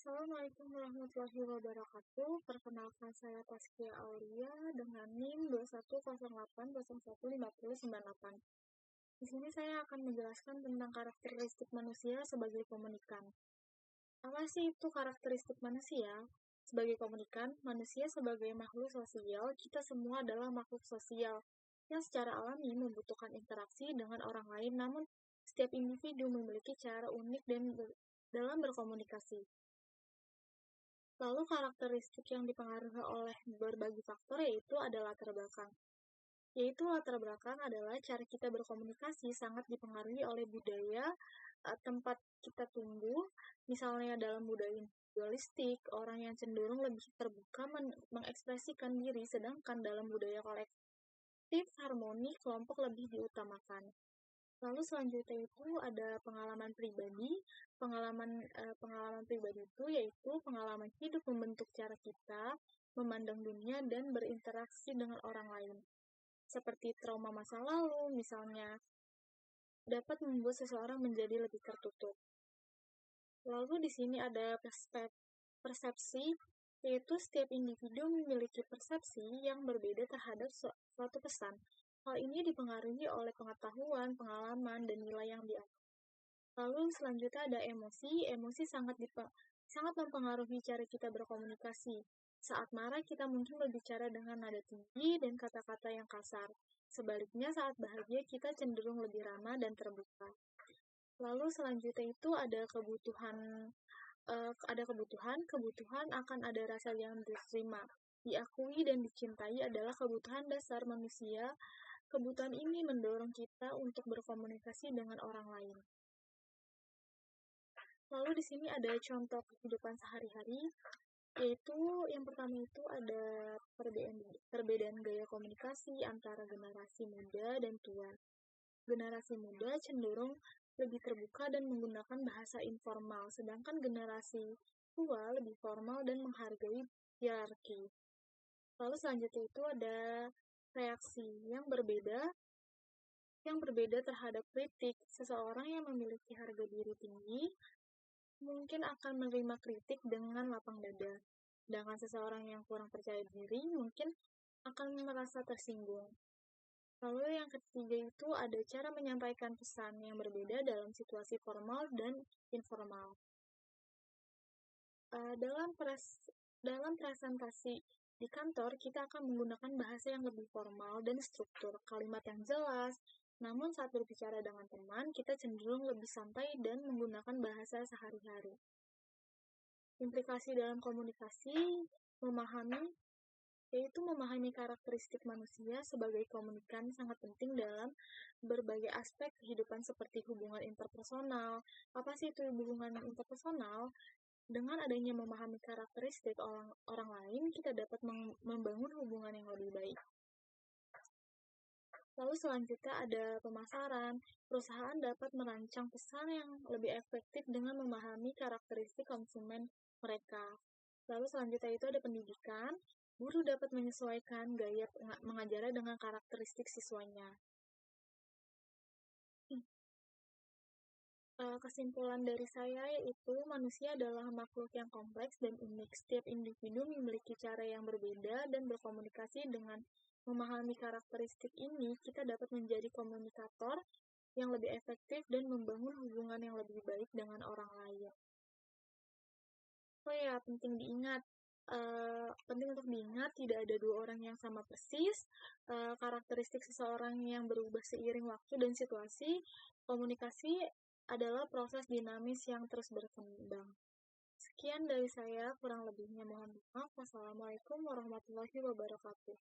Assalamualaikum warahmatullahi wabarakatuh. Perkenalkan saya Taskia Aulia dengan NIM 2108015098. Di sini saya akan menjelaskan tentang karakteristik manusia sebagai komunikan. Apa sih itu karakteristik manusia? Sebagai komunikan, manusia sebagai makhluk sosial, kita semua adalah makhluk sosial yang secara alami membutuhkan interaksi dengan orang lain, namun setiap individu memiliki cara unik dalam berkomunikasi. Lalu karakteristik yang dipengaruhi oleh berbagai faktor yaitu ada latar belakang. Yaitu latar belakang adalah cara kita berkomunikasi sangat dipengaruhi oleh budaya tempat kita tumbuh. Misalnya dalam budaya individualistik, orang yang cenderung lebih terbuka mengekspresikan diri, sedangkan dalam budaya kolektif, harmoni kelompok lebih diutamakan. Lalu selanjutnya itu ada pengalaman pribadi. Pengalaman pribadi itu yaitu pengalaman hidup membentuk cara kita memandang dunia dan berinteraksi dengan orang lain. Seperti trauma masa lalu, misalnya, dapat membuat seseorang menjadi lebih tertutup. Lalu di sini ada persepsi, yaitu setiap individu memiliki persepsi yang berbeda terhadap suatu pesan. Hal ini dipengaruhi oleh pengetahuan, pengalaman, dan nilai yang diambil. Lalu selanjutnya ada emosi. Emosi sangat mempengaruhi cara kita berkomunikasi. Saat marah, kita mungkin berbicara dengan nada tinggi dan kata-kata yang kasar. Sebaliknya, saat bahagia, kita cenderung lebih ramah dan terbuka. Lalu selanjutnya itu ada kebutuhan akan ada rasa yang diterima, diakui dan dicintai adalah kebutuhan dasar manusia. Kebutuhan ini mendorong kita untuk berkomunikasi dengan orang lain. Lalu di sini ada contoh kehidupan sehari-hari, yaitu yang pertama itu ada perbedaan gaya komunikasi antara generasi muda dan tua. Generasi muda cenderung lebih terbuka dan menggunakan bahasa informal, sedangkan generasi tua lebih formal dan menghargai hierarki. Lalu selanjutnya itu ada reaksi yang berbeda terhadap kritik. Seseorang yang memiliki harga diri tinggi mungkin akan menerima kritik dengan lapang dada. Sedangkan seseorang yang kurang percaya diri mungkin akan merasa tersinggung. Lalu yang ketiga itu ada cara menyampaikan pesan yang berbeda dalam situasi formal dan informal. Dalam presentasi di kantor, kita akan menggunakan bahasa yang lebih formal dan struktur, kalimat yang jelas. Namun saat berbicara dengan teman, kita cenderung lebih santai dan menggunakan bahasa sehari-hari. Implikasi dalam komunikasi, memahami karakteristik manusia sebagai komunikan sangat penting dalam berbagai aspek kehidupan seperti hubungan interpersonal. Apa sih itu hubungan interpersonal? Dengan adanya memahami karakteristik orang lain, kita dapat membangun hubungan yang lebih baik. Lalu selanjutnya ada pemasaran. Perusahaan dapat merancang pesan yang lebih efektif dengan memahami karakteristik konsumen mereka. Lalu selanjutnya itu ada pendidikan. Guru dapat menyesuaikan gaya mengajarnya dengan karakteristik siswanya. Kesimpulan dari saya yaitu manusia adalah makhluk yang kompleks dan unik. Setiap individu memiliki cara yang berbeda dan berkomunikasi. Dengan memahami karakteristik ini, kita dapat menjadi komunikator yang lebih efektif dan membangun hubungan yang lebih baik dengan orang lain. Oh ya, penting untuk diingat, tidak ada dua orang yang sama persis. Karakteristik seseorang yang berubah seiring waktu dan situasi. Komunikasi adalah proses dinamis yang terus berkembang. Sekian dari saya, kurang lebihnya mohon maaf. Wassalamualaikum warahmatullahi wabarakatuh.